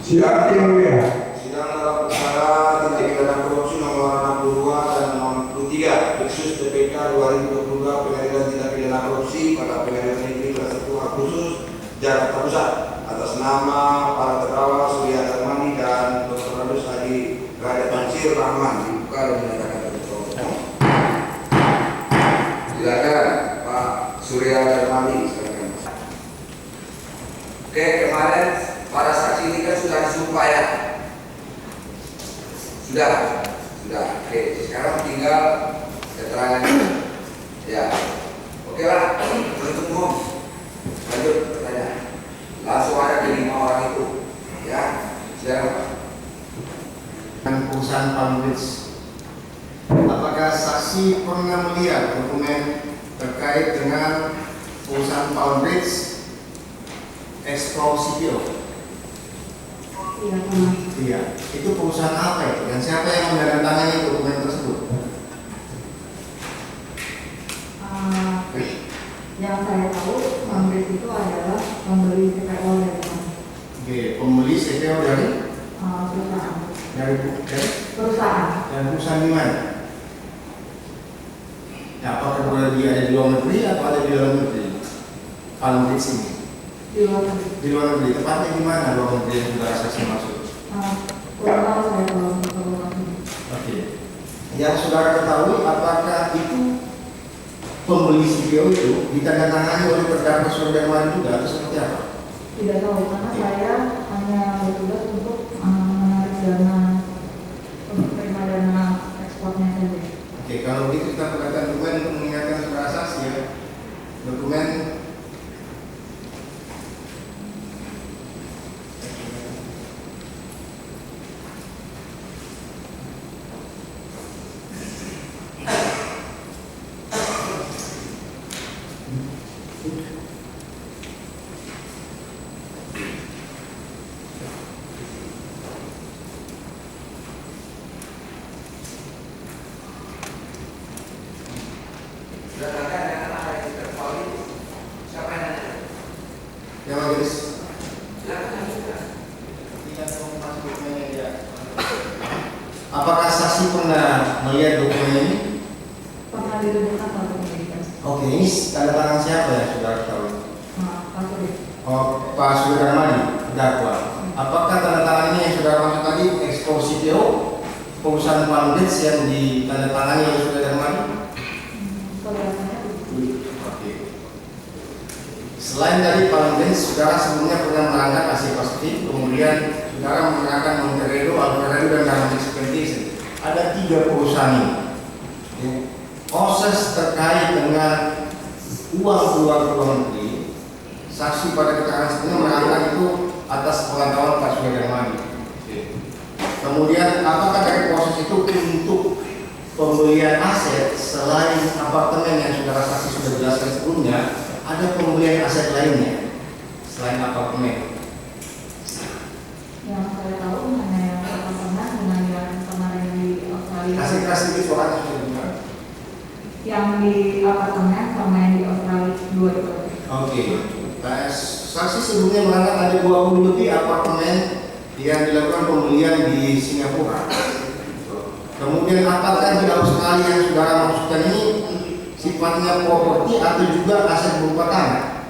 Sidang yang mulia. Sidang dalam perkara tindak pidana korupsi nomor 62 dan nomor 63 Khusus TPK 2022 Pengadilan Tindak Pidana Korupsi pada Pengadilan Negeri Kelas 1 Khusus Jakarta Pusat atas nama para terdakwa Surya Darmani dan Dr. Radus Haji Raja Mansir Rahman dibuka dan dinyatakan tertutup. Silakan Pak Surya Darmani. Silakan. Oke, kemarin para saksi ini kan sudah disumpah ya. Sudah. Oke, sekarang tinggal keterangan. Ya. Oke lah, penutup umum. Lanjut pertanyaan. Langsung ada ke 5 orang itu. Ya, silakan Pak. Perusahaan Palmbridge, apakah saksi pernah melihat dokumen terkait dengan perusahaan Palmbridge Expo CPO? Iya. Itu perusahaan apa itu? Dan siapa yang menandatangani dokumen tersebut? Yang saya tahu, Palmbridge itu adalah pembeli CPO dari kami. Oke, pembeli CPO dari Perusahaan. perusahaan. Dan perusahaan di mana? Ya, apakah dia ada di luar negeri atau ada di dalam negeri? Palmbridge ini Di luar negeri. di luar negeri. Tepatnya di mana luar negeri yang sudah saksi maksud? Kurang tahu saya kalau untuk luar negeri. Oke. Yang saudara ketahui, apakah itu pembeli CPO itu ditandatangani oleh terdakwa Surya Darmani juga atau seperti apa? Tidak tahu karena saya hanya bertugas untuk menarik dana untuk terima dana ekspornya saja. Oke, kalau begitu kita perhatikan dokumen untuk mengingatkan saudara saksi ya. Dokumen yang majelis apakah saksi pernah melihat dokumen ini? Pernah ditemukan atau tidak? Oke, ini tanda tangan siapa ya saudara ketahui? Pak Surya. Oh, Pak Surya Darmani, terdakwa. Apakah tanda tangan ini yang saudara maksud tadi Expo CPO perusahaan Palmbridge yang ditandatangani oleh Surya Darmani? Kelihatannya begitu. Oke. Selain dari Palmbridge, saudara sebelumnya pernah melanggar Asia Pasifik, kemudian saudara menggunakan Monteredo, Alvarado, dan Garment Expedition. Ada 3 perusahaan ini. Proses terkait dengan uang keluar ke luar negeri, saksi pada keterangan sebelumnya mengatakan itu atas pengetahuan Pak Surya Darmani. Kemudian apakah dari proses itu untuk pembelian aset selain apartemen yang saudara saksi sudah jelaskan sebelumnya, ada pembelian aset lainnya selain apartemen? Yang saya tahu hanya yang apartemen dengan yang kemarin di Australia. Aset itu suaranya sudah dengar. Yang di apartemen sama yang di Australia dua itu. Oke. Saksi sebelumnya mengatakan ada 20 lebih apartemen yang dilakukan pembelian di Singapura. Kemudian apakah di Australia yang saudara maksudkan ini sifatnya properti atau juga aset berupa tanah?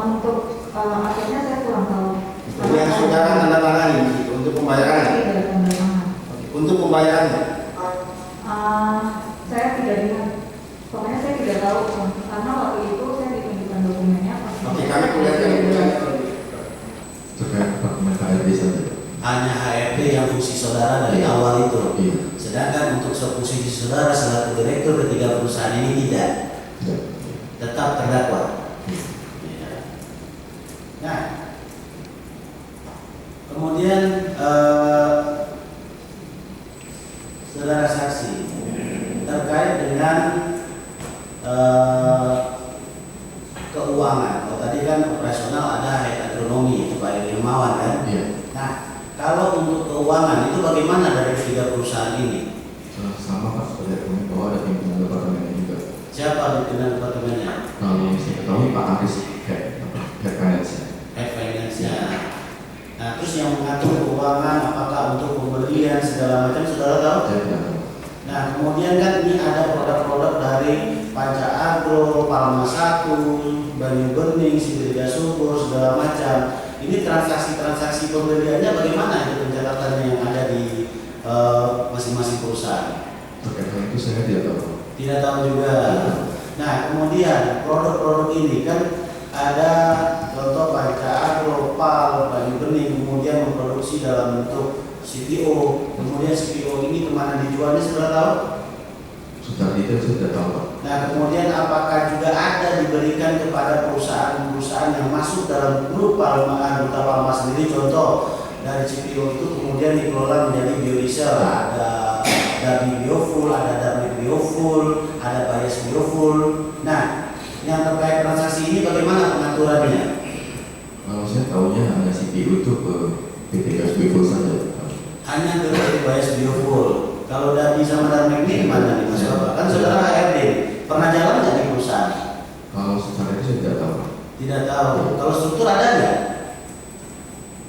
Untuk akhirnya saya kurang tahu. Yang saudara tanda tangani untuk pembayarannya. Tidak pembayaran. Untuk pembayarannya. Saya tidak lihat. Pokoknya saya tidak tahu karena waktu itu saya ditunjukkan dokumennya. Oke, kami kuliahkan Terkait apartemen HRD saja. Hanya HRD yang fungsi saudara dari awal itu. Iya. Sedangkan untuk fungsi saudara selaku direktur ketiga perusahaan ini tidak. Iya. Tetap terdakwa. Iya. Ya. Nah, kemudian saudara saksi terkait dengan keuangan. Kalau tadi kan operasional ada head agronomi itu Pak Ilmawan kan. Iya. Nah, kalau untuk keuangan itu bagaimana dari ketiga perusahaan ini? Sama Pak, seperti dokumen bahwa ada pimpinan departemennya juga. Siapa pimpinan departemennya? Kalau yang saya ketahui Pak Aris head finance. Head finance-nya. Nah, terus yang mengatur keuangan apakah untuk pembelian segala macam saudara tahu? Saya tidak tahu. Nah, kemudian kan ini ada produk-produk dari Panca Agro, Palma 1, Banyu Bening, Sidirga Subur, segala macam. Ini transaksi-transaksi pembeliannya bagaimana itu pencatatannya yang ada di masing-masing perusahaan? Terkait hal itu saya tidak tahu. Tidak tahu juga. Nah, kemudian produk-produk ini kan ada contoh Panca Agro, PAL, Banyu Bening, kemudian memproduksi dalam bentuk CPO. Kemudian CPO ini kemana dijualnya sudah tahu? Secara detail saya tidak tahu, Pak. Nah, kemudian apakah juga ada diberikan kepada perusahaan-perusahaan yang masuk dalam grup Duta Palma sendiri? Contoh dari CPO itu kemudian dikelola menjadi biodiesel, ada Dabi Biofuel, ada Darmi Biofuel, ada Bayas Biofuel. Nah, yang terkait transaksi ini bagaimana pengaturannya? Kalau saya tahunya hanya CPU itu ke PT Gas Biofuel saja. Hanya ke Bayas Biofuel. Kalau Dabi sama Darmi ini mana nih Mas Bapak? Kan saudara HRD, pernah jalan nggak di perusahaan? Kalau secara itu saya tidak tahu. Tidak tahu. Kalau struktur ada nggak?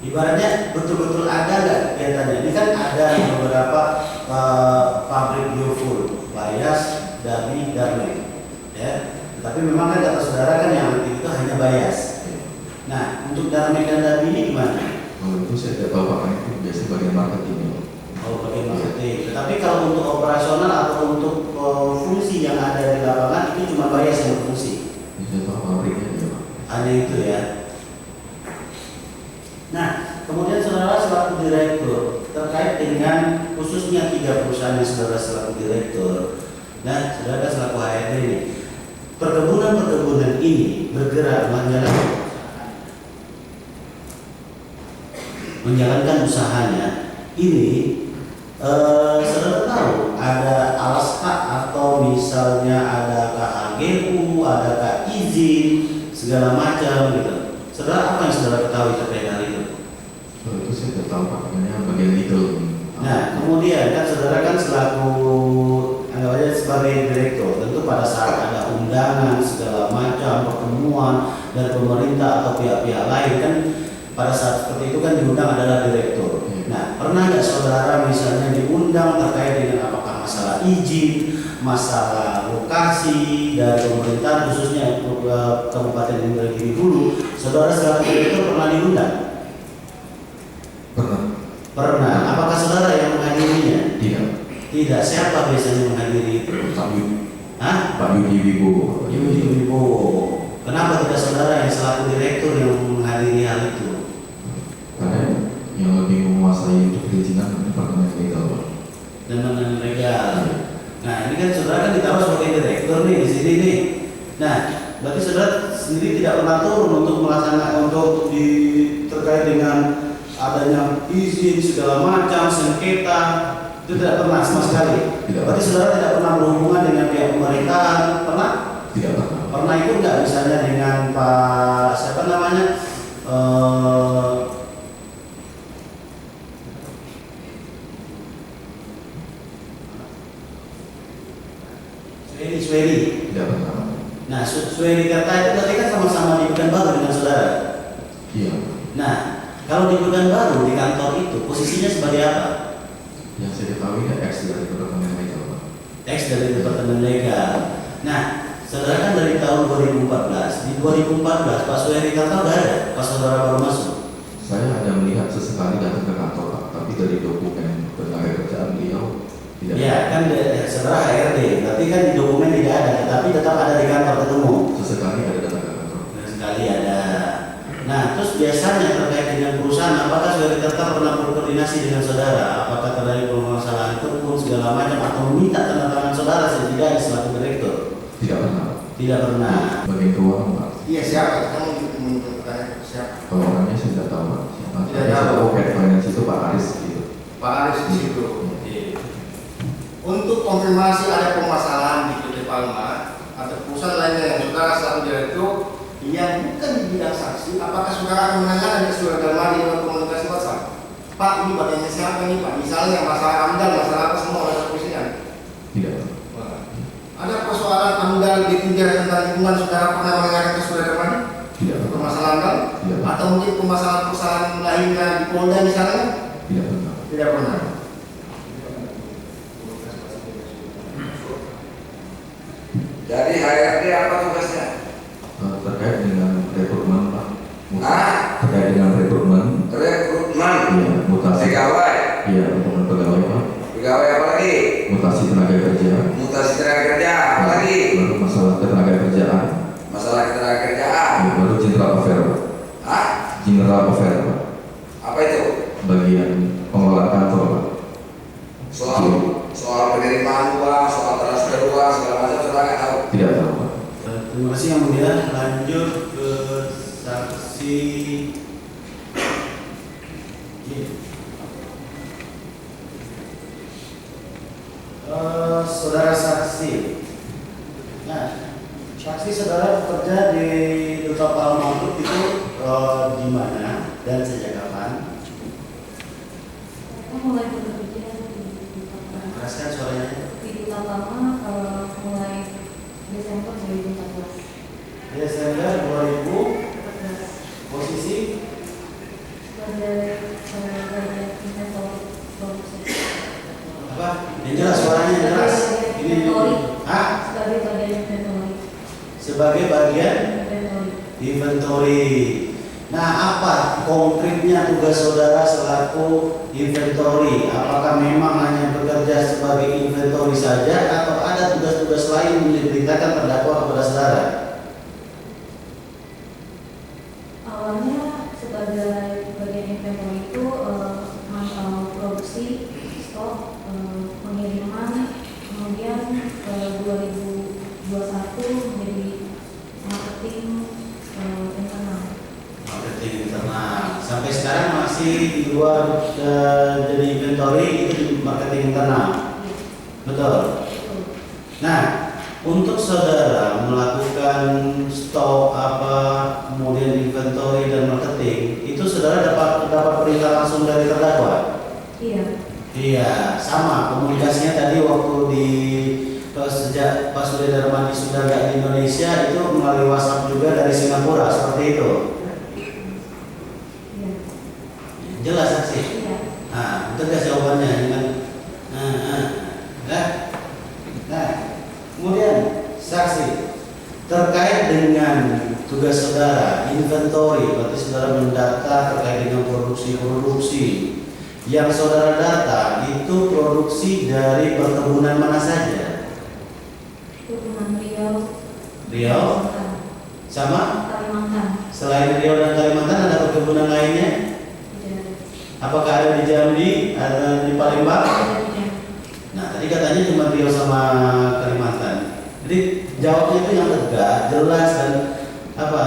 Ibaratnya betul-betul ada nggak kegiatannya? Ini kan ada beberapa pabrik biofuel, Bayas, Dabi, Darmi, ya. Tapi memang kan kata saudara kan yang aktif itu hanya Bayas. Nah, untuk Darmi dan Dabi ini gimana? Kalau itu saya tidak tahu, Pak. Itu biasanya bagian marketing. Oh, bagian marketing. Tetapi kalau untuk operasional atau untuk fungsi yang ada di lapangan itu cuma Bayas yang berfungsi. Saya tahu pabriknya dia, Pak. Hanya itu ya. Nah, kemudian saudara selaku direktur terkait dengan khususnya 3 perusahaan yang saudara selaku direktur. Nah, saudara selaku HRD ini, perkebunan ini bergerak menjalankan usahanya. Ini saudara tahu ada alaska atau misalnya adakah HGU, adakah izin segala macam gitu. Saudara apa yang saudara ketahui terkait hal itu? Kalau itu saya tidak tahu, Pak. Hanya bagian legal. Nah, kemudian kan saudara kan selaku anggap aja sebagai direktur, tentu pada saat ada undangan segala macam pertemuan dari pemerintah atau pihak-pihak lain kan pada saat seperti itu kan diundang adalah direktur. Nah, pernah nggak saudara misalnya diundang terkait dengan apakah masalah izin, masalah lokasi dari pemerintah khususnya Kabupaten Indragiri Hulu, saudara selaku direktur pernah diundang? Pernah. Pernah. Apakah saudara yang menghadirinya? Tidak. Tidak. Siapa biasanya menghadiri itu? Pak Yudi. Hah? Pak Yudi Wibowo. Yudi Wibowo. Kenapa tidak saudara yang selaku direktur yang menghadiri hal itu? Karena yang lebih menguasai untuk perizinan departemen legal, Pak. Departemen legal. Nah, ini kan saudara kan ditaruh sebagai direktur nih di sini nih. Nah, berarti saudara sendiri tidak pernah turun untuk melaksanakan terkait dengan adanya izin segala macam sengketa itu tidak pernah sama sekali. Tidak. Berarti saudara tidak pernah berhubungan dengan pihak pemerintahan, pernah? Tidak pernah. Pernah itu nggak misalnya dengan Pak siapa namanya? Suweri. Tidak pernah. Nah, Suweri Karta itu berarti kan sama-sama di Pekanbaru dengan saudara. Iya. Nah, kalau di Pekanbaru di kantor itu posisinya sebagai apa? Yang saya ketahui ya X dari departemen legal, Pak. X dari Departemen Legal. Nah, saudara kan dari tahun 2014. Di 2014 Pak Suweri Karta udah ada pas saudara baru masuk. Saya ada melihat sesekali datang ke kantor, Pak, tapi dari dokumen tenaga kerjaan beliau tidak. Ya, kan saudara HRD. Berarti kan di dokumen tidak ada, tapi tetap ada di kantor ketemu. Sesekali ada datang ke kantor. Sekali ada. Nah, terus biasanya terkait dengan perusahaan, apakah Suweri Karta pernah berkoordinasi dengan saudara? Apakah terkait permasalahan kebun segala macam atau meminta tanda tangan saudara setidaknya selaku direktur? Tidak pernah. Tidak pernah. Bagian keuangan, Pak. Iya, siapa? Kamu bertanya siapa? Kalau orangnya saya tidak tahu, Pak. Siapa? Tidak Saya tahu. tahu head finance itu Pak Aris gitu. Pak Aris di situ. Untuk konfirmasi ada permasalahan di PT Palma atau perusahaan lainnya yang saudara selaku direktur yang bukan di bidang saksi, apakah saudara akan menanyakan ke saudara Darmadi dalam komunikasi WhatsApp? Pak, ini bagiannya siapa nih Pak? Misalnya masalah AMDAL, masalah apa semua oleh kepolisian? Tidak. Ada persoalan AMDAL di tentang lingkungan, saudara pernah menanyakan ke saudara Darmadi? Tidak. Permasalahan AMDAL? Tidak. Atau mungkin permasalahan lainnya di Polda misalnya? Tidak pernah. Tidak pernah. Jadi HRD apa tugasnya? Terkait dengan rekrutmen Pak. Hah? Terkait dengan rekrutmen. Rekrutmen. Iya, mutasi. Pegawai. Iya, rekrutmen pegawai Pak. Pegawai apa lagi? Mutasi tenaga kerja. Mutasi tenaga kerja apa lagi? Baru masalah ketenaga kerjaan. Masalah ketenaga kerjaan. Ya, baru general affair Pak. Hah? General affair Pak. Apa itu? Bagian pengelolaan kantor Pak. Soal penerimaan uang, soal transfer uang, segala macam saudara nggak tahu. Tidak tahu Pak. Terima kasih yang mulia. Lanjut ke saksi. Saudara saksi. Nah, saksi saudara bekerja di Duta Palma Group itu di mana dan sejak kapan? Saya mulai bekerja di Keraskan suaranya. Duta Palma mulai Desember 2014. Desember 2000. Posisi Sebagai investor produksi. apa? Yang jelas suaranya jelas. Ini ah Sebagai bagian inventory. sebagai bagian inventory. Nah, apa konkretnya tugas saudara selaku inventory? Apakah memang hanya bekerja sebagai inventory saja atau ada tugas-tugas lain yang diberitakan terdakwa kepada saudara? Awalnya sebagai bagian inventory itu mantau produksi, stok, pengiriman, kemudian 2021 menjadi marketing internal. Marketing internal. Sampai sekarang masih di luar jadi inventory itu di marketing internal. Betul. Nah, untuk saudara melakukan stok apa, kemudian inventory dan marketing, itu saudara dapat perintah langsung dari terdakwa? Iya. Iya, sama komunikasinya tadi waktu di sejak Pak Surya Darmadi sudah nggak di Indonesia itu melalui WhatsApp juga dari Singapura, seperti itu. Iya. Jelas saksi. Iya. Nah, tegas jawabannya dengan nah, kemudian saksi terkait dengan tugas saudara inventory, berarti saudara mendata terkait dengan produksi yang saudara data itu produksi dari perkebunan mana saja? Perkebunan Riau. Riau sama Kalimantan. selain Riau dan Kalimantan ada perkebunan lainnya? Tidak. Apakah ada di Jambi, ada di Palembang? Tidak. Nah, tadi katanya cuma Riau sama Kalimantan. Jadi jawabnya itu yang tegak, jelas dan apa?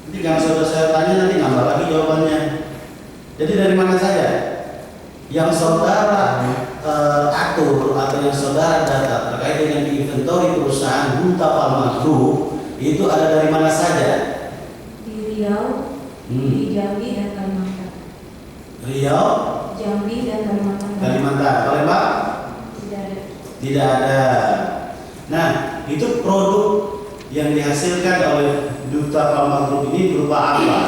Nanti jangan saudara saya tanya nanti nambah lagi jawabannya. Jadi dari mana saja? Yang saudara atur atau yang saudara data terkait dengan inventory perusahaan Duta Palma Group itu ada dari mana saja? Di Riau, di Jambi dan Kalimantan. Riau, Jambi dan Kalimantan. Kalimantan, Palembang? Tidak ada. Tidak ada. Nah, itu produk yang dihasilkan oleh Duta Palma Group ini berupa apa?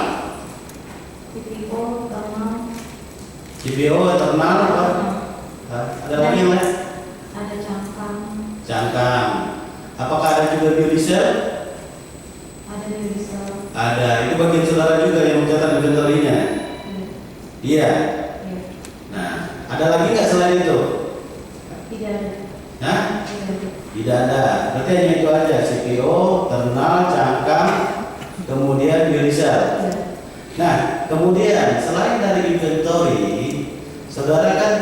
CPO, thermal. CPO, internal apa? Ada lagi yang lain? Ada cangkang. Cangkang. Apakah ada juga biodiesel? Ada biodiesel. Ada. Itu bagian saudara juga yang mencatat inventory-nya. Iya. Iya. Nah, ada lagi nggak selain itu? Tidak ada. Hah? Tidak ada. Tidak ada. Berarti hanya itu aja. CPO, internal, cangkang, kemudian biodiesel. Iya. Nah, kemudian selain dari inventory, saudara kan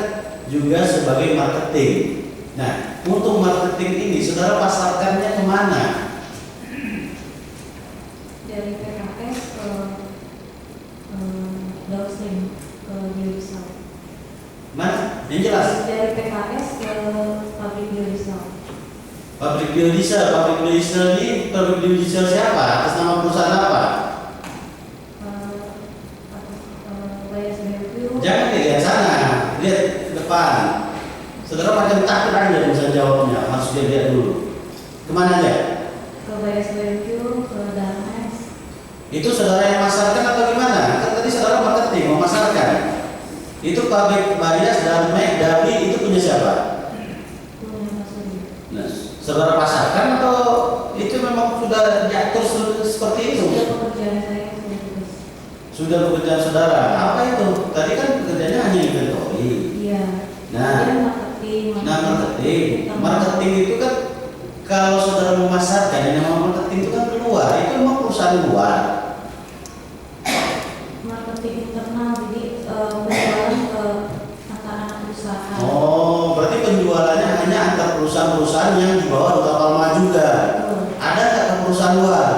juga sebagai marketing. Nah, untuk marketing ini saudara pasarkannya kemana? Dari PKS ke downstream ke biodiesel. Mana? Yang jelas. Dari PKS ke pabrik biodiesel. Pabrik biodiesel ini pabrik biodiesel siapa? Atas nama perusahaan apa? Jangan lihat sana, lihat ke depan. Saudara macam takut aja bisa jawabnya, harus dia lihat dulu. Kemana aja? Ke BSBQ, ke Darmes. Itu saudara yang masarkan atau gimana? Kan tadi saudara marketing, memasarkan. Itu pabrik Bias dan Mac Dabi itu punya siapa? Nah, saudara pasarkan atau itu memang sudah diatur seperti itu? Sudah pekerjaan saya sudah tugas. Sudah pekerjaan saudara. Apa itu? Tadi kan pekerjaannya hanya inventory. Iya. Nah, Marketing. Marketing itu kan kalau saudara memasarkan, yang namanya marketing itu kan keluar. Itu memang perusahaan luar. Marketing internal, jadi penjualan ke anak-anak perusahaan. Oh, berarti penjualannya hanya antar perusahaan-perusahaan yang di bawah Duta Palma juga. Ada nggak ke perusahaan luar?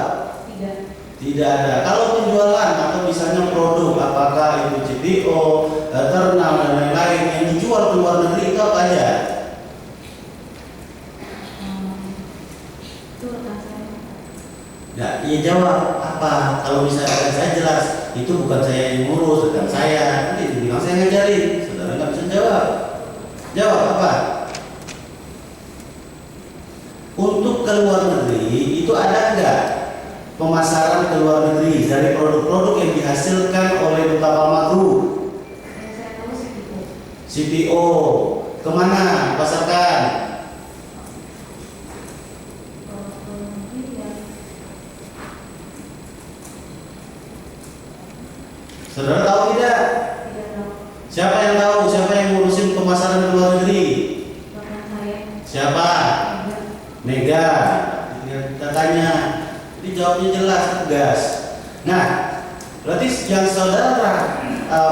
Tidak. Tidak ada. Kalau penjualan atau misalnya produk, apakah itu CPO, terminal dan lain-lain yang dijual ke luar negeri itu apa aja? Itu rekan saya. Ya, iya jawab apa? Kalau misalkan saya jelas, itu bukan saya yang ngurus, rekan saya. Nanti dibilang saya ngajarin, saudara nggak bisa jawab. Jawab apa? Untuk ke luar negeri itu ada nggak pemasaran ke luar negeri dari produk-produk yang dihasilkan oleh Duta Palma Group? Yang saya tahu sih itu. CPO kemana dipasarkan? Iya. Saudara tahu tidak? Tidak tahu. Siapa yang tahu? Siapa yang ngurusin pemasaran ke luar negeri? Rekan saya. Siapa? Tidak. Mega. Kita tanya. Jadi jawabnya jelas, tegas. Nah, berarti yang saudara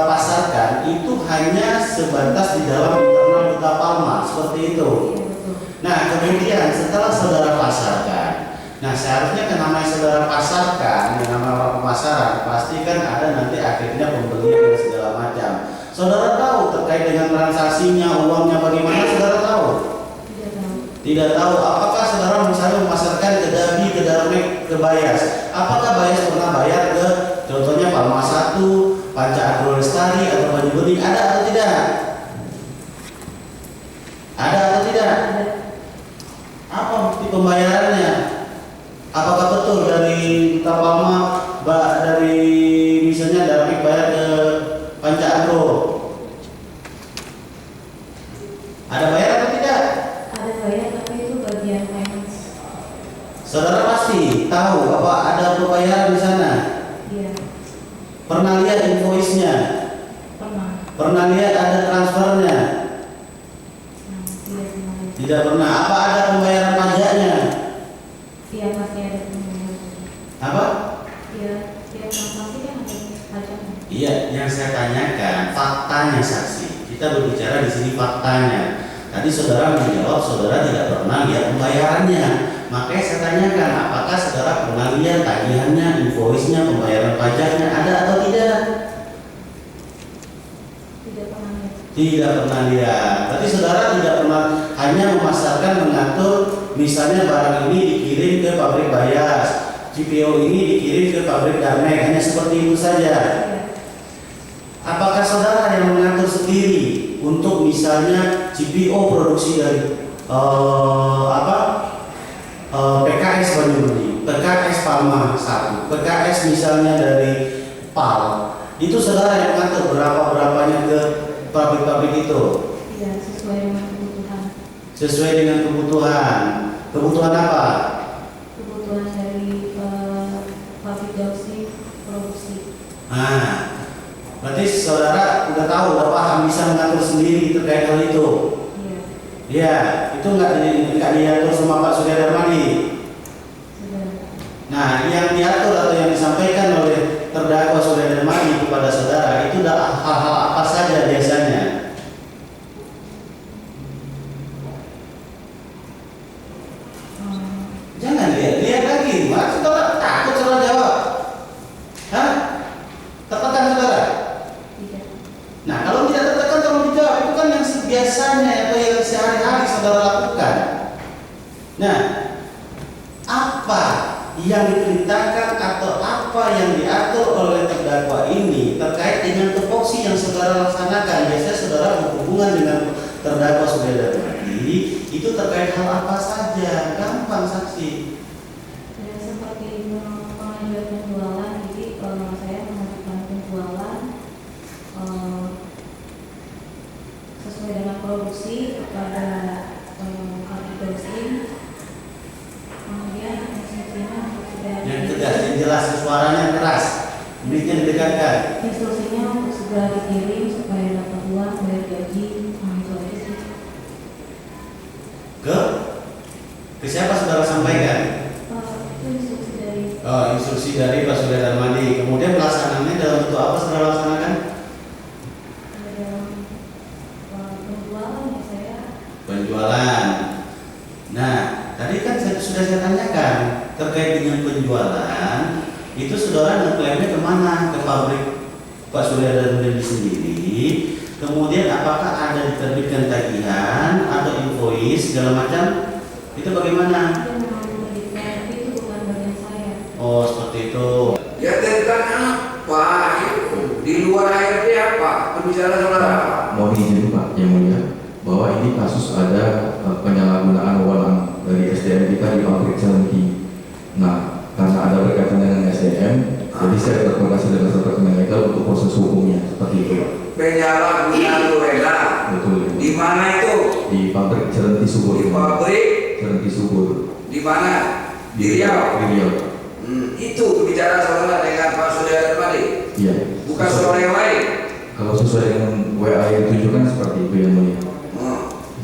pasarkan itu hanya sebatas di dalam internal Duta Palma, seperti itu. Iya, betul. Nah, kemudian setelah saudara pasarkan, nah seharusnya kan namanya saudara pasarkan, yang namanya pemasaran, pasti kan ada nanti akhirnya pembelian dan segala macam. Saudara tahu terkait dengan transaksinya, uangnya bagaimana, saudara tahu? Tidak tahu. Tidak tahu. Apakah saudara misalnya memasarkan ke Dabi, ke Darmek, ke Bias? Apakah Bias pernah bayar ke contohnya Palma 1, Panca Agro Lestari atau Baju Bening? Ada atau tidak? Ada atau tidak? Ada. Apa bukti pembayarannya? Apakah betul dari Duta Palma, dari misalnya Darmek bayar ke Panca Agro? Ada bayar atau tidak? Ada bayar tapi itu bagian finance. Saudara pasti tahu apa ada pembayaran di sana. Iya. Pernah lihat invoice-nya? Pernah. Pernah lihat ada transfernya? Tidak pernah. Tidak pernah. Apa ada pembayaran pajaknya? Iya pasti ada pembayaran. Apa? Iya. Tidak transaksi kan ada pajaknya. Iya, yang saya tanyakan faktanya saksi. Kita berbicara di sini faktanya. Tadi saudara menjawab saudara tidak pernah lihat pembayarannya. Makanya saya tanyakan apakah saudara pernah lihat tagihannya, invoice-nya, pembayaran pajaknya ada atau tidak? Tidak pernah lihat. Tidak pernah lihat. Berarti saudara tidak pernah hanya memasarkan mengatur misalnya barang ini dikirim ke pabrik Bias, CPO ini dikirim ke pabrik Darmek, hanya seperti itu saja. Iya. Apakah saudara yang mengatur sendiri untuk misalnya CPO produksi dari PKS Banyuwangi, PKS Palma 1, PKS misalnya dari PAL, itu saudara yang mengatur berapanya ke pabrik-pabrik itu? Tidak sesuai dengan kebutuhan. Sesuai dengan kebutuhan. Kebutuhan apa? Kebutuhan dari pabrik Gausi produksi. Nah, berarti saudara udah tahu, udah paham bisa mengatur sendiri terkait hal itu. Iya. Ya, itu nggak diatur sama Pak Surya Darmadi. Sudah. Nah, yang diatur atau yang disampaikan oleh terdakwa Surya Darmadi kepada saudara itu hal-hal apa saja biasanya? Jangan lihat lagi, Mas. Saudara takut saudara jawab. Hah? Tertekan saudara? Tidak. Nah, kalau tidak tertekan tolong dijawab. Itu kan yang biasanya atau yang sehari-hari saudara lakukan. Nah, apa yang diperintahkan atau apa yang diatur oleh terdakwa ini terkait dengan tupoksi yang saudara laksanakan? Biasanya saudara berhubungan dengan terdakwa Surya Darmadi itu terkait hal apa saja? Gampang saksi. Ya, seperti pengajuan penjualan, jadi saya mengajukan penjualan sesuai dengan produksi kepada pabrik bensin. Kemudian instruksinya untuk segera Yang tegas, yang jelas, suaranya keras. Mic-nya didekatkan. instruksinya untuk segera dikirim supaya dapat uang bayar gaji. Itu aja sih. Ke siapa saudara sampaikan? Itu instruksi dari Oh, instruksi dari Pak Surya Darmadi. Kemudian pelaksanaannya dalam bentuk apa saudara laksanakan? dalam penjualan ya saya. Penjualan. Nah, tadi kan sudah saya tanyakan terkait dengan penjualan, itu saudara ngeklaimnya kemana? Ke pabrik Pak Surya Darmadi sendiri. Kemudian apakah ada diterbitkan tagihan atau invoice segala macam? Itu bagaimana? Itu memang menerbitkan, tapi itu bukan bagian saya. Oh, seperti itu. Ya tentang apa itu? Di luar ART apa? Pembicaraan saudara apa? Mohon izin Pak yang mulia bahwa ini kasus ada penyalahgunaan wewenang dari SDM kita di pabrik Celengki. Nah, karena ada berkaitan dengan SDM, jadi saya berkoordinasi dengan Departemen Legal untuk proses hukumnya seperti itu. Penyalahgunaan wewenang. Betul. Di mana itu? Di pabrik Celengki Subur. Di pabrik. Celengki Subur. Di mana? Di Riau. Di Riau. Itu bicara saudara dengan Pak Surya Darmadi. Iya. Bukan soal yang lain. Kalau sesuai dengan WA yang ditunjukkan seperti itu yang mulia.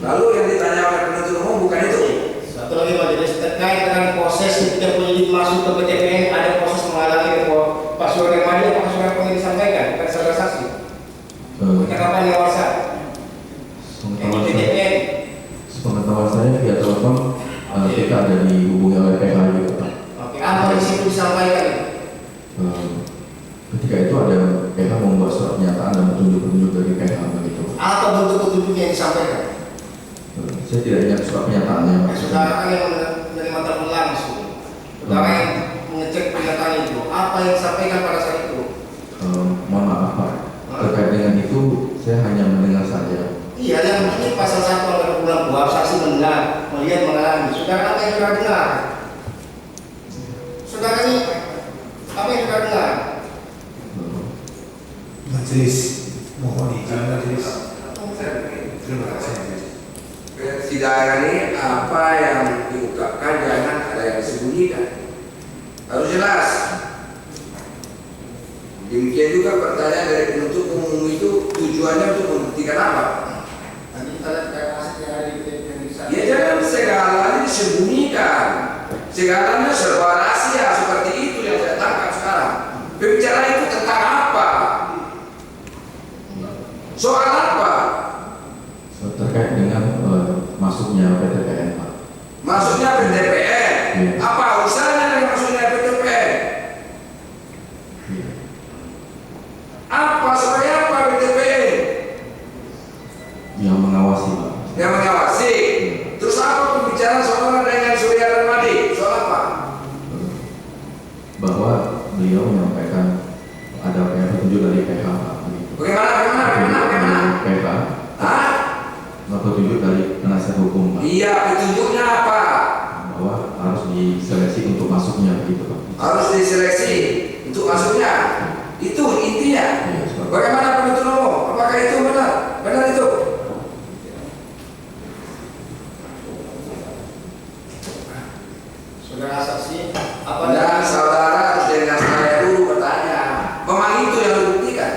Lalu yang ditanya oleh penuntut umum bukan itu. Satu lagi majelis terkait dengan proses ketika penyidik masuk ke PTPN, ada proses menghalangi Pak Surya Darmadi, apakah sudah pernah disampaikan kepada saudara saksi? Percakapan yang WhatsApp PTPN. Sepengetahuan saya via telepon kita ada dihubungi oleh PH juga Pak. Oke, apa di situ disampaikan? Ketika itu ada PH membuat surat pernyataan dan petunjuk-petunjuk dari PH begitu. Apa bentuk petunjuk yang disampaikan? Saya tidak ingat surat pernyataannya. Saudara kan yang menerima telepon langsung. Saudara yang mengecek pernyataan itu, apa yang disampaikan pada saat itu? Mohon maaf Pak, terkait dengan itu saya hanya mendengar saja. Iya, yang ini pasal 1 angka 22 saksi mendengar, melihat, mengalami. Saudara apa yang sudah dengar? Saudara ini apa yang sudah dengar? Majelis, mohon izin majelis. Terima kasih. Persidangan ini apa yang diungkapkan jangan ada yang disembunyikan. Harus jelas. Demikian juga pertanyaan dari penuntut umum itu tujuannya untuk membuktikan apa? Nanti kita lihat kasus yang ada di bisa. Ya jangan segalanya disembunyikan. Segalanya serba rahasia seperti itu yang saya tangkap sekarang. Berbicara itu tentang apa? Soal apa? Terkait dengan masuknya PTPN Pak. Masuknya PTPN. Iya. Apa urusannya dengan masuknya PTPN? Iya. Apa sebenarnya apa PTPN? Yang mengawasi Pak. Yang mengawasi. Terus apa pembicaraan saudara dengan Surya Darmadi? Soal apa? Bahwa beliau menyampaikan ada petunjuk dari PH Pak. Bagaimana? PH. Hah? Petunjuk dari penasihat hukum Pak. Iya, petunjuknya apa? Bahwa harus diseleksi untuk masuknya begitu Pak. Harus diseleksi untuk masuknya. Itu intinya. Iya, seperti itu. Bagaimana penuntut umum? Apakah itu benar? Benar itu? Saudara saksi, apa Dan saudara harus dengan saya dulu bertanya. Memang itu yang dibuktikan?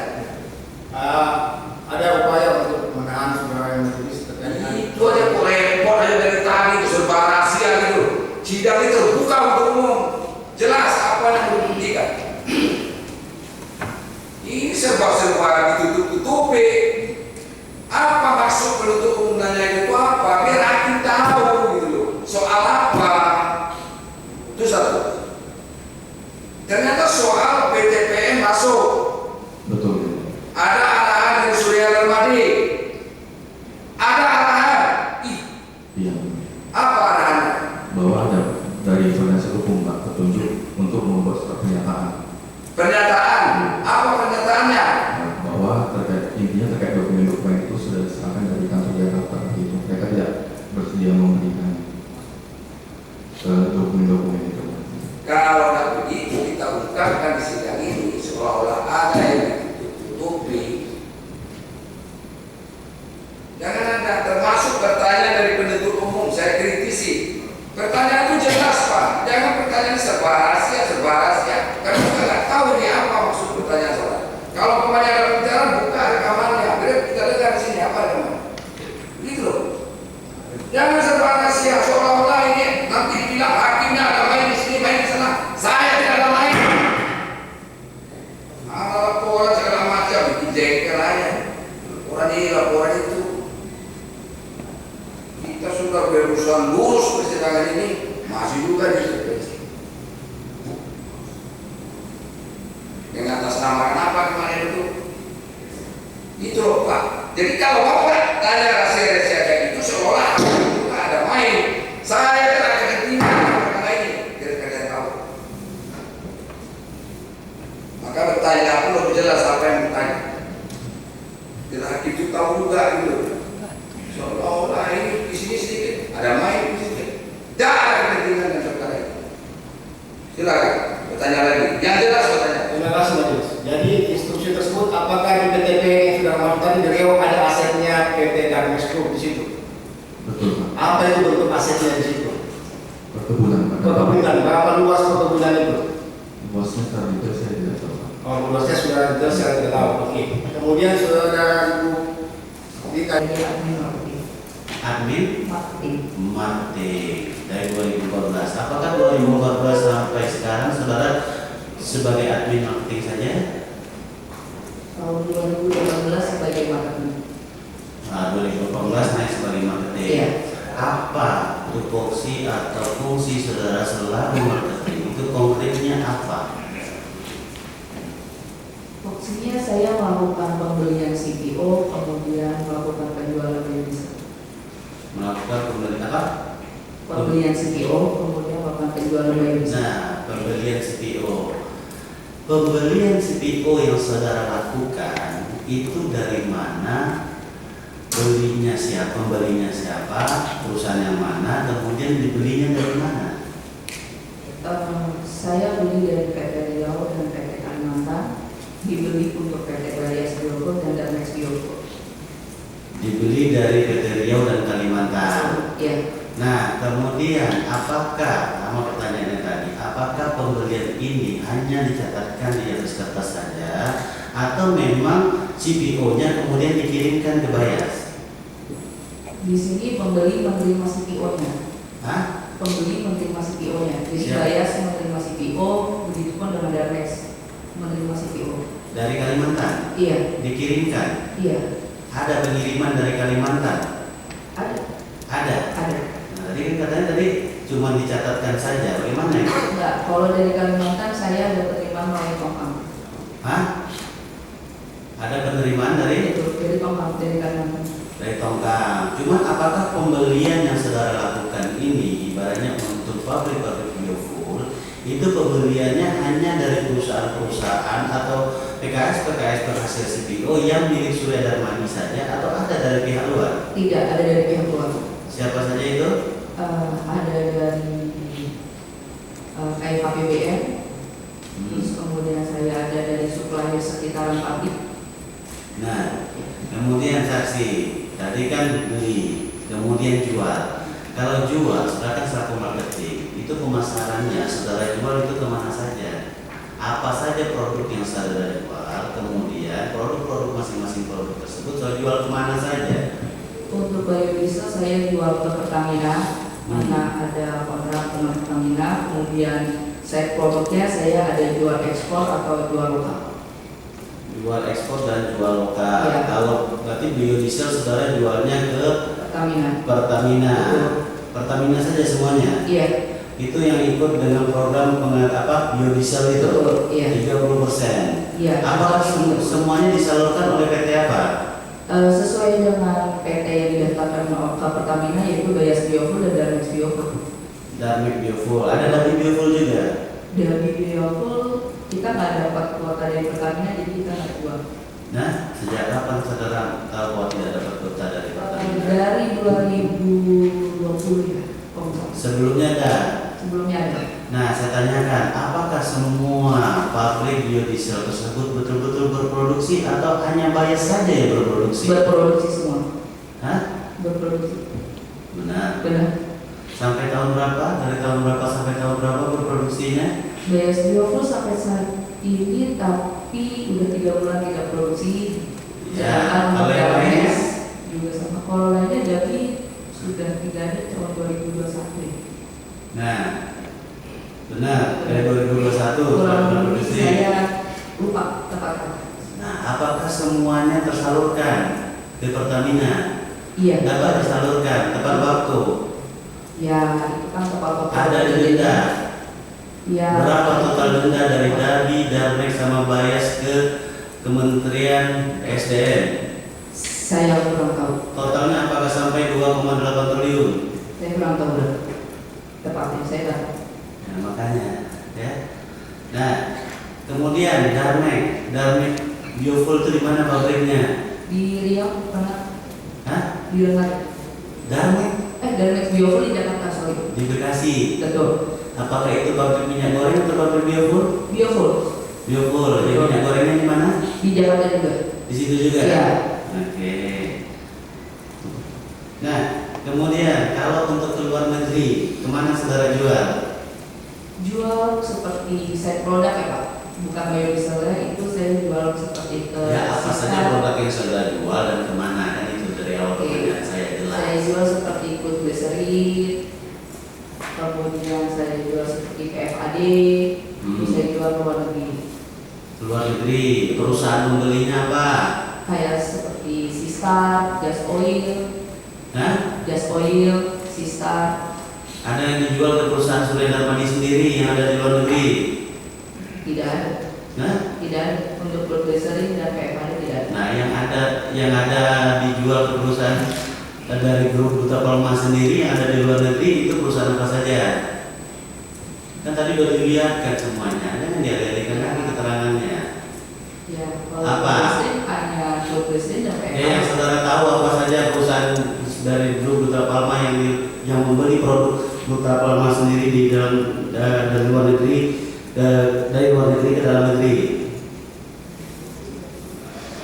ada upaya untuk menahan saudara yang majelis terkait dengan Itu aja kok repot aja dari tadi itu serba rahasia gitu. Sidang itu terbuka untuk umum. Jelas apa yang dibuktikan. Ini serba-serba ditutup-tutupi. Apa maksud penuntut umum nanya itu apa? Biar hakim tahu gitu loh. Soal apa? Itu satu. Ternyata soal PTPN masuk. Betul. Ada arahan dari Surya Darmadi. Ada arahan. Iya. Apa arahannya? Bahwa ada dari penasihat hukum Pak petunjuk untuk membuat surat pernyataan. Pernyataan. Apa pernyataannya? Bahwa intinya terkait dokumen-dokumen itu sudah diserahkan dari kantor Jakarta gitu. Mereka tidak bersedia memberikan dokumen-dokumen itu. Kalau begitu kita ungkapkan di sidang ini seolah-olah Jangan ada termasuk pertanyaan dari penuntut umum, saya kritisi. Pertanyaan itu jelas Pak, jangan pertanyaan serba rahasia. Karena kita nggak tahu ini apa maksud pertanyaan saudara. Kalau pemain ada bicara, buka rekamannya, biar kita dengar di sini apa rekaman. Gitu loh. Jangan serba rahasia, seolah-olah ini nanti dibilang hakimnya ada main di sini, main di sana. Saya tidak ada main. Laporan segala macam, bikin jengkel aja. Laporan ini, laporan itu. Kita sudah berusaha lurus persidangan ini, masih juga diintervensi. Dengan atas nama kenapa kemarin itu? Itu loh Pak. Jadi kalau Bapak tanya rahasia-rahasia kayak itu seolah juga ada main. Saya tidak akan tinggal perkara ini, biar kalian tahu. Maka bertanya aku lebih jelas apa yang bertanya. Bila hakim itu tahu juga gitu. Seolah-olah ini di sini sedikit, ada main di sini. Jangan kepentingan dan perkara itu. Silakan bertanya lagi. Yang jelas bertanya. Terima kasih Majelis. Jadi instruksi tersebut apakah di PTP yang sudah malam tadi di Riau ada asetnya PT Darmes Group di situ? Betul Pak. Apa itu bentuk asetnya di situ? Perkebunan Pak. Perkebunan, berapa luas perkebunan itu? Luasnya secara detail saya tidak tahu Pak. Oh, luasnya sudah detail saya tidak tahu. Oke. Kemudian saudara Dika Admin marketing. dari 2014. Apakah 2014 sampai sekarang saudara sebagai admin marketing saja? Tahun 2018 sebagai marketing. Nah, 2018 naik sebagai marketing. Iya. Apa tupoksi atau fungsi saudara selaku marketing? Itu konkretnya apa? Fungsinya saya melakukan pembelian CPO, kemudian melakukan penjualan devisa. Melakukan pembelian apa? Pembelian CPO, kemudian melakukan penjualan devisa. Nah, pembelian CPO. Pembelian CPO yang saudara lakukan itu dari mana? Belinya siapa? Pembelinya siapa? Perusahaan yang mana? Kemudian dibelinya dari mana? Saya beli dari PT Riau dan PT Kalimantan, dibeli untuk PT Balyas Bioko dan Darmex Bioko. Dibeli dari PT Riau dan Kalimantan. Iya. Nah, kemudian apakah, sama pertanyaannya tadi, apakah pembelian ini hanya dicatatkan di atas kertas saja, atau memang CPO-nya kemudian dikirimkan ke Bayas? Di sini pembeli menerima CPO-nya. Hah? Pembeli menerima CPO-nya. Jadi Siap. Bayas menerima CPO, begitu pun dengan Darmex menerima CPO. Dari Kalimantan? Iya. Dikirimkan? Iya. Ada pengiriman dari Kalimantan? Ada. Ada? Ada. Nah, tadi kan katanya tadi cuma dicatatkan saja, bagaimana ya? Enggak. Kalau dari Kalimantan saya ada penerimaan melalui Tongkang. Hah? Ada penerimaan dari? Itu dari Tongkang, dari Kalimantan. Dari Tongkang. Cuman apakah pembelian yang saudara lakukan ini ibaratnya untuk pabrik-pabrik biofuel itu pembeliannya hanya dari perusahaan-perusahaan atau PKS penghasil CPO yang milik Surya Darmani saja atau ada dari pihak luar? Tidak, ada dari pihak luar. Siapa saja itu? Ada dari KPBN, terus kemudian saya ada dari supplier sekitaran pabrik. Nah, kemudian saksi tadi kan beli, kemudian jual. Kalau jual, saudara kan selaku marketing, itu pemasarannya saudara jual itu kemana saja? Apa saja produk yang saudara jual, kemudian produk-produk masing-masing produk tersebut saudara jual kemana saja? Untuk biodiesel saya jual ke Pertamina, mana ada kontrak dengan Pertamina. Kemudian produknya saya ada jual ekspor atau jual lokal. Jual ekspor dan jual lokal. Ya. Kalau berarti biodiesel saudara jualnya ke Pertamina. Betul. Pertamina saja semuanya. Iya. Itu yang ikut dengan program biodiesel itu. Betul, iya. 30%. Iya. Apakah semuanya disalurkan oleh PT apa? Sesuai dengan PT yang didaftarkan ke Pertamina, yaitu Bayas Biofuel dan Darmex Biofuel. Darmex Biofuel. Ada dari Biofuel juga. Dari Biofuel kita nggak dapat kuota dari Pertamina, jadi kita nggak jual. Nah, sejak kapan saudara tahu bahwa tidak dapat kuota dari Pertamina? Dari 2020 ya, Sebelumnya ada. sebelumnya ada. Nah, saya tanyakan, apakah semua pabrik biodiesel tersebut betul-betul berproduksi atau hanya Bayas saja yang berproduksi? Berproduksi semua. Hah? berproduksi. Benar. Benar. Sampai tahun berapa? Dari tahun berapa sampai tahun berapa berproduksinya? BS Biofuel sampai saat ini tapi udah 3 bulan tidak produksi. Ya, kalau yang lainnya? Juga sama. Kalau lainnya jadi sudah tidak ada tahun 2021. Nah, benar, dari 2021 Kurang lebih berproduksi. saya lupa tepatnya. Nah, apakah semuanya tersalurkan ke Pertamina? Iya. Dapat tersalurkan tepat waktu? Ya, itu kan tepat waktu. Ada denda? Ya. Berapa total denda dari Darbi, Darmex sama Bayas ke Kementerian SDM? Saya kurang tahu. Totalnya apakah sampai 2,8 triliun? Saya kurang tahu dah. Tepatnya saya dah. Nah, makanya, ya. Nah, kemudian Darmex Biofuel itu di mana pabriknya? Di Riau pernah. Hah? Di Rengat. Darmex Darmex Biofuel di Jakarta, sorry. di Bekasi. Betul. Apakah itu pabrik minyak goreng atau pabrik biofuel? Biofuel Biofuel. Jadi minyak gorengnya di mana? di Jakarta juga. Di situ juga. Iya. Oke. Nah, kemudian kalau untuk ke luar negeri, kemana saudara jual? Jual seperti side produk ya Pak, bukan biodiesel itu saya jual seperti ke Ya, apa saja sisa. produk yang saudara jual dan kemana? Kan itu dari awal Oke. pertanyaan saya jelas. Saya jual seperti food glycerin, kemudian saya jual seperti PFAD, itu saya jual ke luar negeri. Luar negeri, perusahaan membelinya apa? Kayak seperti Sistar, Gas Oil, Sistar, Ada yang dijual ke perusahaan Surya Darmadi sendiri yang ada di luar negeri? tidak ada. Nah, Tidak ada. Untuk food glycerin dan PFAD tidak ada. nah yang ada dijual ke perusahaan dari grup Duta Palma sendiri yang ada di luar negeri itu perusahaan apa saja? Kan tadi udah dilihatkan semuanya, ada yang dialihkan lagi keterangannya. Ya, kalau Apa? food glycerin hanya food glycerin dan PFAD. Ya, yang saudara tahu apa saja perusahaan dari grup Duta Palma yang membeli produk Duta Palma sendiri di dalam dari luar negeri dari luar negeri ke dalam negeri.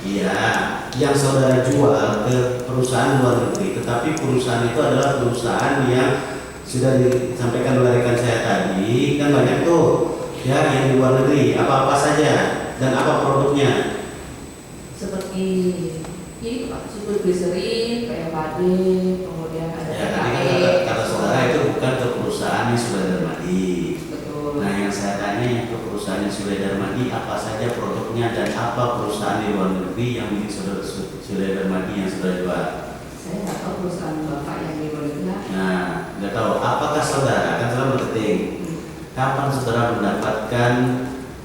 Iya, yang saudara jual ke perusahaan luar negeri, tetapi perusahaan itu adalah perusahaan yang sudah disampaikan oleh rekan saya tadi, kan banyak tuh ya yang di luar negeri. Apa-apa saja dan apa produknya? Seperti ya itu Pak, food glycerin, PFAD, kemudian ada Ya, tadi PKE. kata saudara itu bukan ke perusahaan yang sudah Darmadi. Betul. Nah, yang saya tanya yang ke perusahaan yang sudah Darmadi, apa saja produknya dan apa perusahaan di luar negeri yang milik saudara sudah Darmadi yang sudah jual? Saya nggak tahu perusahaan bapak yang di luar negeri. Nah, nggak tahu. Apakah saudara kan saudara marketing? Kapan saudara mendapatkan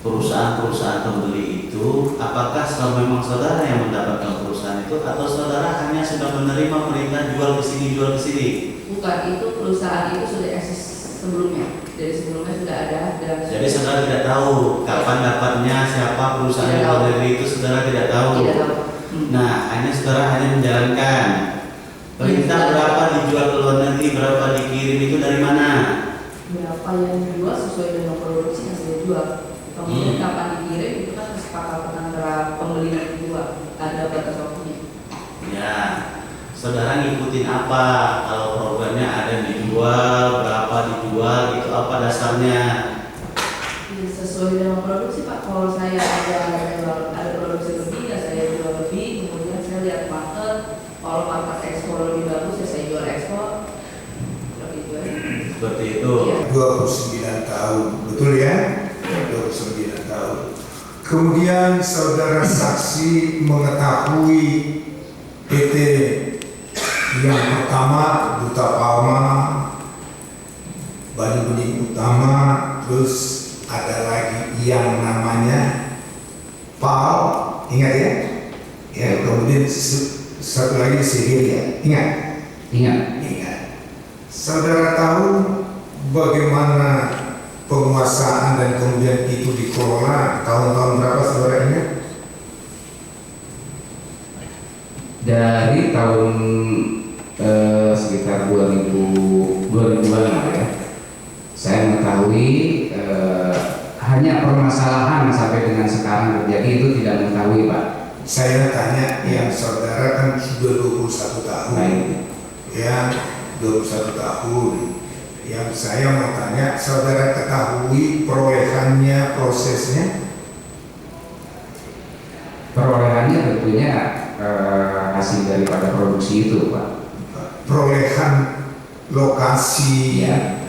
perusahaan-perusahaan pembeli itu? Apakah memang saudara yang mendapatkan perusahaan itu atau saudara hanya sudah menerima perintah jual ke sini jual ke sini? Bukan, itu perusahaan itu sudah eksis sebelumnya. Dari sebelumnya sudah ada dan Jadi saudara tidak tahu kapan dapatnya, siapa perusahaan Tidak yang tahu. luar negeri itu saudara tidak tahu. tidak tahu. Nah, saudara hanya menjalankan. Perintah Iya. berapa dijual ke luar negeri, berapa dikirim itu dari mana? Berapa yang dijual sesuai dengan produksi yang saya jual. Kemudian kapan dikirim itu kan kesepakatan antara pembeli dan penjual. Ada batas waktunya. Ya, saudara ngikutin apa? Kalau programnya ada yang dijual, berapa dijual, itu apa dasarnya? Ya, sesuai dengan produksi Pak. Kalau saya ada produksi lebih ya saya jual lebih. Kemudian saya lihat market. Kalau market ekspor lebih bagus ya saya jual ekspor. Seperti itu. Seperti itu. Iya. 29 tahun, betul ya? 29 tahun. Kemudian saudara saksi mengetahui PT yang pertama Duta Palma, Bani Bening Utama, terus ada lagi yang namanya PAL, ingat ya? Ya, kemudian satu lagi Siberia, ingat? Ingat. Ingat. Saudara tahu bagaimana penguasaan dan kemudian itu dikelola tahun-tahun berapa saudara ingat? Dari tahun sekitar 2000-an ya. Saya mengetahui hanya permasalahan sampai dengan sekarang terjadi itu tidak mengetahui Pak. saya tanya yang saudara kan sudah 21 tahun. Baik. Ya, 21 tahun. Yang saya mau tanya, saudara ketahui perolehannya, prosesnya? Perolehannya tentunya hasil daripada produksi itu, Pak. Perolehan lokasi Iya.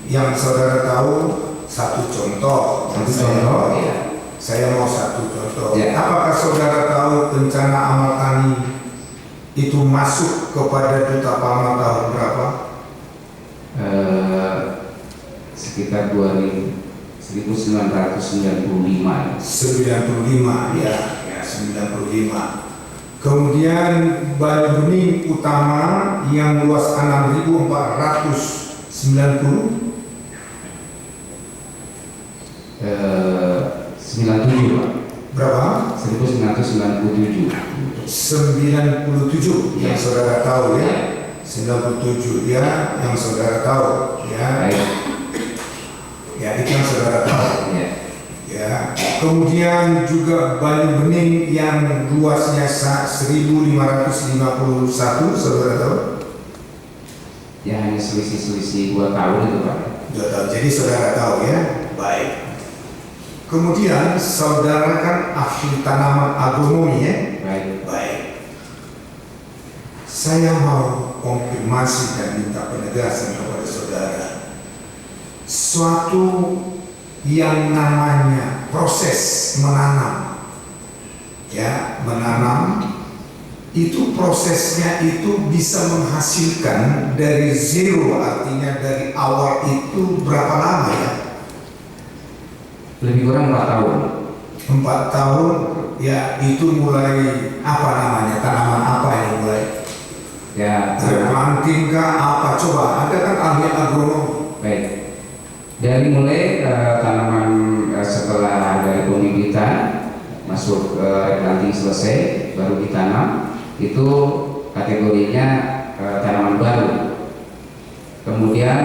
yang saudara tahu, satu contoh. Satu Saya contoh, tahu. ya. Saya mau satu contoh. Ya. Apakah saudara tahu bencana amal tani itu masuk kepada Duta Palma tahun berapa? Sekitar 1995. 95, ya 95. Kemudian Bali Bening Utama yang luas 6.490, 97, Pak. berapa? 1997. 97 yang saudara tahu ya. 97 ya yang saudara tahu ya. Baik. Ya itu yang saudara tahu. Ya. Ya. Kemudian juga Bali Bening yang luasnya 1.551, saudara tahu? Ya hanya selisih 2 tahun itu, Pak. Sudah tahu. Jadi saudara tahu ya. Baik. Kemudian saudara kan ahli tanaman agronomi ya. Baik. Baik. Saya mau konfirmasi dan minta penegasan kepada saudara. Suatu yang namanya proses menanam, ya menanam itu prosesnya itu bisa menghasilkan dari zero, artinya dari awal itu berapa lama ya? Lebih kurang 4 tahun. 4 tahun ya. Itu mulai apa namanya, tanaman apa yang mulai Ya. planting kah apa, coba ada kan ahli agronomi. Baik. Dari mulai tanaman setelah dari pembibitan masuk replanting selesai baru ditanam, itu kategorinya tanaman baru. Kemudian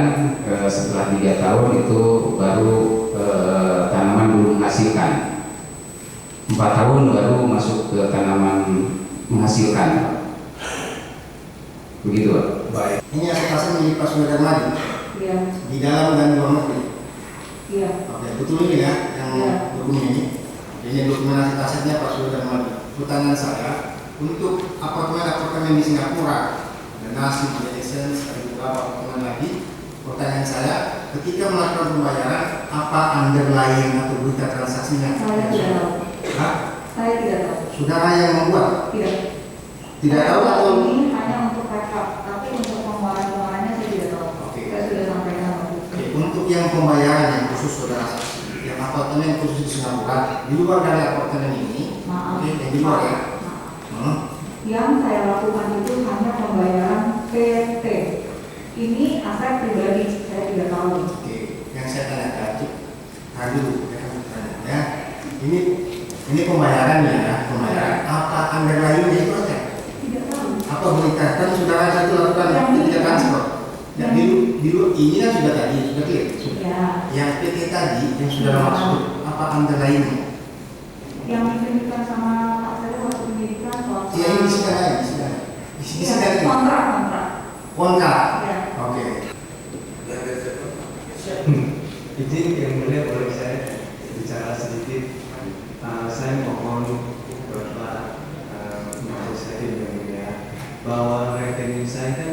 setelah 3 tahun itu baru tanaman belum menghasilkan. 4 tahun baru masuk ke tanaman menghasilkan. Begitu, Pak. Baik. Ini asal milik Pak Sudarman Madi Iya. di dalam dan luar negeri. Iya. Oke, betul ini ya yang Ya. dokumen ini. Ini dokumentasi asetnya Pak Sudarman Madi. Pertanyaan saya, untuk apartemen di Singapura, dan nasi, Malaysia, ada beberapa apartemen lagi. Pertanyaan saya, ketika melakukan pembayaran, apa underlying atau berita transaksinya? Saya tidak tahu. Hah? Saya tidak tahu. Saudara yang membuat? Tidak. Tidak tahu atau? Ini hanya untuk backup, tapi untuk pengeluaran-pengeluarannya saya tidak tahu. Oke. Saya sudah sampaikan. Oke, untuk yang pembayaran yang khusus saudara saksi, yang apartemen khusus di Singapura, di luar dari apartemen ini, Maaf. oke, yang di luar ya. Maaf. Yang saya lakukan itu hanya pembayaran PT. Ini aset pribadi, saya tidak tahu. Oke, yang saya tanyakan itu, dulu ya. Ini pembayarannya ya, pembayaran. Apa underlying itu aja? Tidak tahu. Apa berita kan saudara satu lakukan Yang ketika ini. transport? Dan di ini kan sudah tadi, sudah clear. Ya. Yang PT tadi yang sudah maksud, apa underlying-nya? Yang ditunjukkan sama Pak saya waktu pendidikan soal. Ya ini sudah lagi, sudah. Di sini sudah lagi. Kontrak. Kontrak. Ya. Oke. Izin yang mulia boleh saya bicara sedikit. Saya mohon Bapak Majelis Hakim yang mulia bahwa rekening saya kan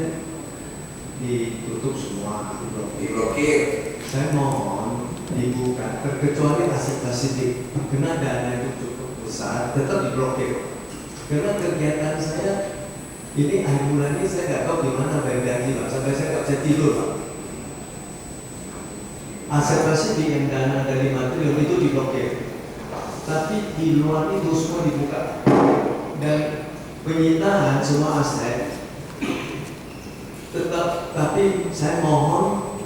ditutup semua, Diblokir. Saya mohon dibuka, terkecuali aset pasidik, karena dana itu cukup besar, tetap diblokir. Karena kegiatan saya ini akhir bulan ini saya nggak tahu gimana bayar gaji, Pak. Sampai saya nggak bisa tidur, Pak. Aset pasidik yang dana dari 5 triliun itu diblokir, tapi di luar itu semua dibuka dan penyitaan semua aset tetap. Tapi saya mohon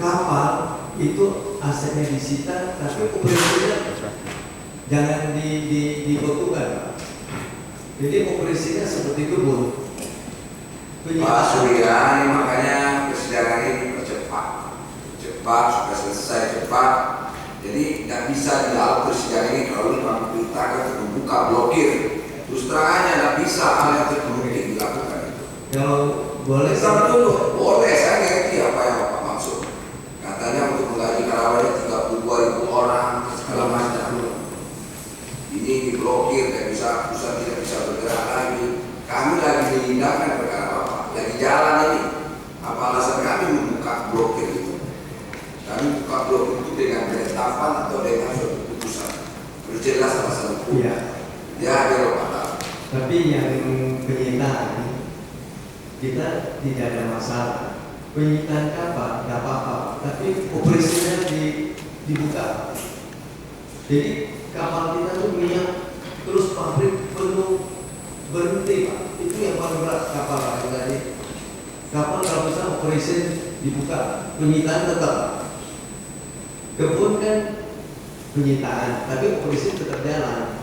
kapal itu asetnya disita, tapi operasinya jangan dibekukan, Pak. Jadi operasinya seperti itu, Bu. Pak Surya, ini makanya persidangan ini cepat supaya selesai cepat. Jadi tidak bisa di dalam persidangan ini kalau memberitakan untuk membuka blokir. Terus terang aja nggak bisa hal yang terburuk dilakukan itu. Kalau boleh Kita dulu, boleh, saya ngerti apa yang Bapak maksud. Katanya untuk menggaji karyawannya 32.000 orang, segala macam. Ini diblokir, pusat tidak bisa bergerak lagi. Kami lagi diindahkan perkara Bapak, lagi jalan ini. Apa alasan kami membuka blokir itu? Kami buka blokir itu dengan penetapan atau dengan suatu keputusan. Berjelas alasan hukum. Iya. Ya, ada Bapak. Tapi yang penyitaan kita tidak ada masalah. Penyitaan kapal nggak apa-apa, tapi operasinya dibuka. Jadi kapal kita tuh minyak terus pabrik penuh berhenti Pak. Itu yang paling berat kapal tadi. Kapal kalau bisa operasi dibuka, penyitaan tetap. Kebun kan penyitaan, tapi operasi tetap jalan.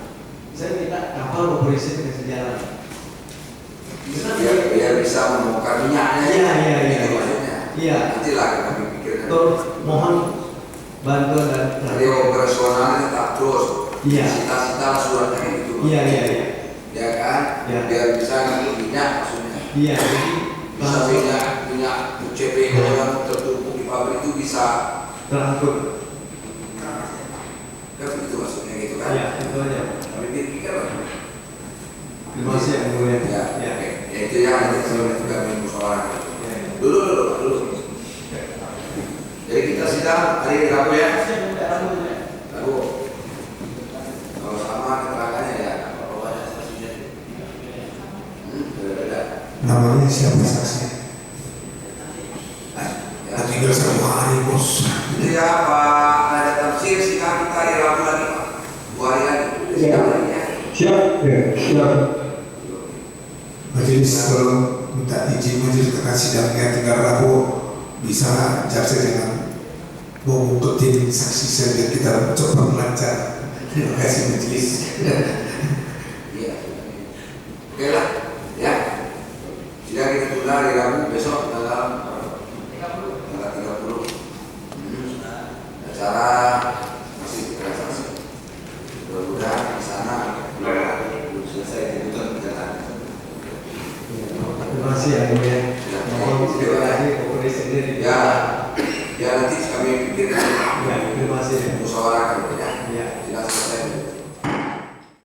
Saya minta kapal operasi kasih jalan. Biar bisa menemukan minyaknya. Iya. Itu maksudnya. Iya. Nanti lah kami pikirkan. Terus mohon bantuan dan Jadi operasionalnya tetap terus. Iya. Cita-cita suratnya itu. Iya. Ya kan? Ya. Biar bisa ngambil minyak maksudnya. Iya. Jadi Bisa minyak UCP yang tertumpuk di pabrik itu bisa. terangkut. Kan itu maksudnya gitu kan? Iya, itu aja. Kami pikirkan. Terima kasih yang mulia. Ya. Ya. Ya itu ya nanti sebelum itu kami musyawarahkan. Ya. Dulu. Jadi kita sidang hari Rabu ya. Rabu. Kalau sama keterangannya ya, kalau banyak saksinya. Beda-beda. Namanya siapa saksi? Ya. Tinggal 1 hari bos. Itu ya Pak, ada tafsir sidang kita hari Rabu lagi Pak. 2 hari lagi. Sidang lagi ya. Siap. Ya, siap. Majelis kalau minta izin majelis akan sidangnya tinggal Rabu bisa jaksa dengan mengumpetin saksi saja kita coba melancar. Terima kasih majelis. Iya. Oke lah, ya. Sidang kita tunda hari Rabu besok tanggal 30. Acara masih transaksi. Mudah-mudahan di sana belum selesai tuntutan perjalanan. Terima kasih yang mulia. Mohon sekali lagi operasi ini. Ya nanti kami pikirkan Ya, terima kasih. musyawarahkan ya.